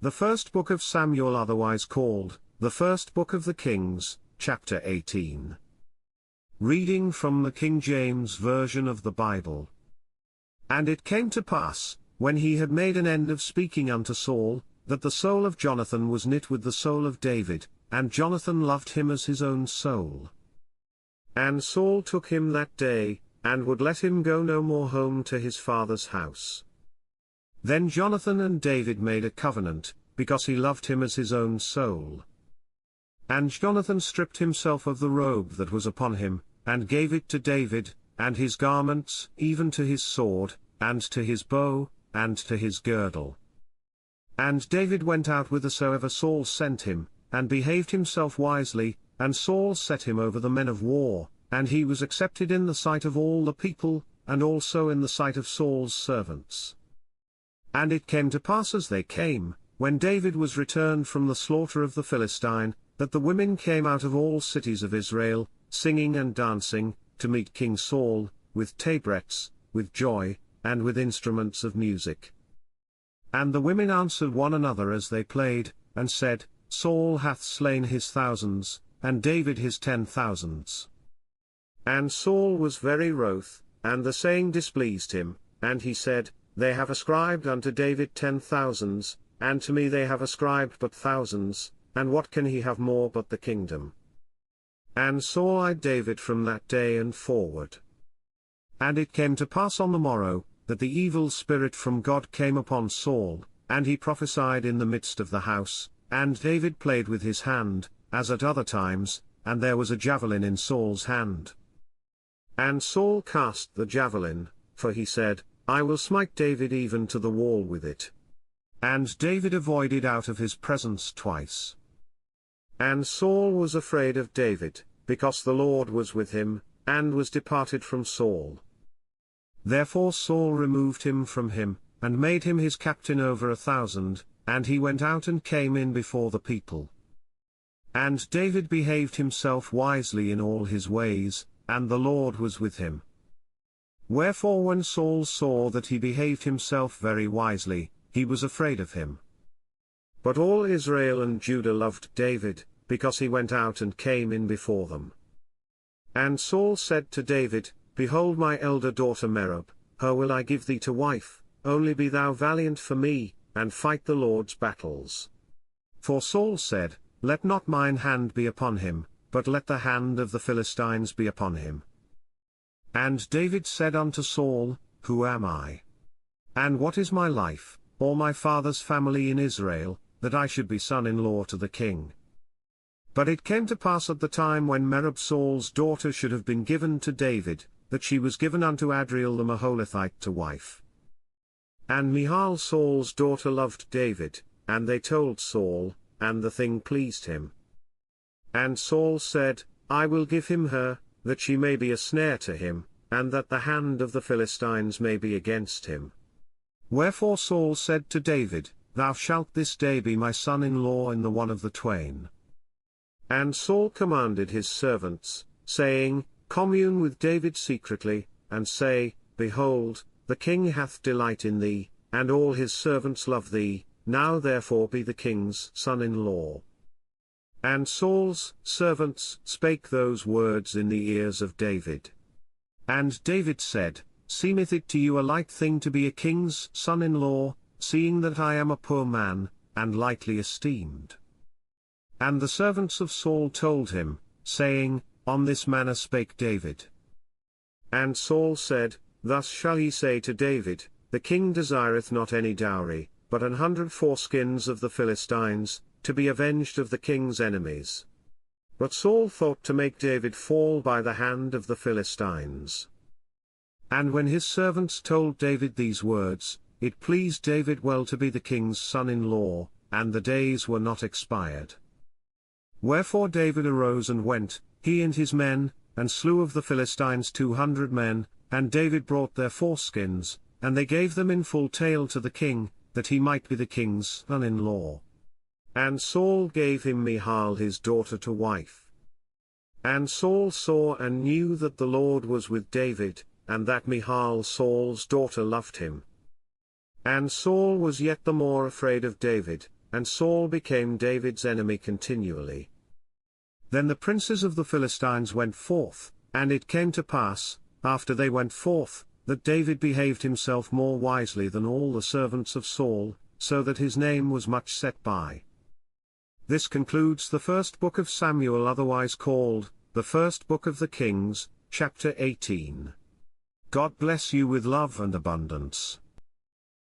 The First Book of Samuel, otherwise called, the First Book of the Kings, chapter 18. Reading from the King James Version of the Bible. And it came to pass, when he had made an end of speaking unto Saul, that the soul of Jonathan was knit with the soul of David, and Jonathan loved him as his own soul. And Saul took him that day, and would let him go no more home to his father's house. Then Jonathan and David made a covenant, because he loved him as his own soul. And Jonathan stripped himself of the robe that was upon him, and gave it to David, and his garments, even to his sword, and to his bow, and to his girdle. And David went out whithersoever Saul sent him, and behaved himself wisely, and Saul set him over the men of war, and he was accepted in the sight of all the people, and also in the sight of Saul's servants. And it came to pass as they came, when David was returned from the slaughter of the Philistine, that the women came out of all cities of Israel, singing and dancing, to meet King Saul, with tabrets, with joy, and with instruments of music. And the women answered one another as they played, and said, Saul hath slain his thousands, and David his 10,000s. And Saul was very wroth, and the saying displeased him, and he said, They have ascribed unto David 10,000s, and to me they have ascribed but thousands, and what can he have more but the kingdom? And Saul eyed David from that day and forward. And it came to pass on the morrow, that the evil spirit from God came upon Saul, and he prophesied in the midst of the house, and David played with his hand, as at other times, and there was a javelin in Saul's hand. And Saul cast the javelin, for he said, I will smite David even to the wall with it. And David avoided out of his presence twice. And Saul was afraid of David, because the Lord was with him, and was departed from Saul. Therefore Saul removed him from him, and made him his captain over 1,000, and he went out and came in before the people. And David behaved himself wisely in all his ways, and the Lord was with him. Wherefore when Saul saw that he behaved himself very wisely, he was afraid of him. But all Israel and Judah loved David, because he went out and came in before them. And Saul said to David, Behold my elder daughter Merab, her will I give thee to wife, only be thou valiant for me, and fight the Lord's battles. For Saul said, Let not mine hand be upon him, but let the hand of the Philistines be upon him. And David said unto Saul, Who am I? And what is my life, or my father's family in Israel, that I should be son-in-law to the king? But it came to pass at the time when Merab Saul's daughter should have been given to David, that she was given unto Adriel the Meholethite to wife. And Michal Saul's daughter loved David, and they told Saul, and the thing pleased him. And Saul said, I will give him her, that she may be a snare to him, and that the hand of the Philistines may be against him. Wherefore Saul said to David, Thou shalt this day be my son-in-law in the one of the twain. And Saul commanded his servants, saying, Commune with David secretly, and say, Behold, the king hath delight in thee, and all his servants love thee, now therefore be the king's son-in-law. And Saul's servants spake those words in the ears of David. And David said, Seemeth it to you a light thing to be a king's son-in-law, seeing that I am a poor man, and lightly esteemed? And the servants of Saul told him, saying, On this manner spake David. And Saul said, Thus shall ye say to David, The king desireth not any dowry, but 100 foreskins of the Philistines, to be avenged of the king's enemies. But Saul thought to make David fall by the hand of the Philistines. And when his servants told David these words, it pleased David well to be the king's son-in-law, and the days were not expired. Wherefore David arose and went, he and his men, and slew of the Philistines 200 men, and David brought their foreskins, and they gave them in full tale to the king, that he might be the king's son-in-law. And Saul gave him Michal his daughter to wife. And Saul saw and knew that the Lord was with David, and that Michal Saul's daughter loved him. And Saul was yet the more afraid of David, and Saul became David's enemy continually. Then the princes of the Philistines went forth, and it came to pass, after they went forth, that David behaved himself more wisely than all the servants of Saul, so that his name was much set by. This concludes the first book of Samuel, otherwise called, the first book of the Kings, chapter 18. God bless you with love and abundance.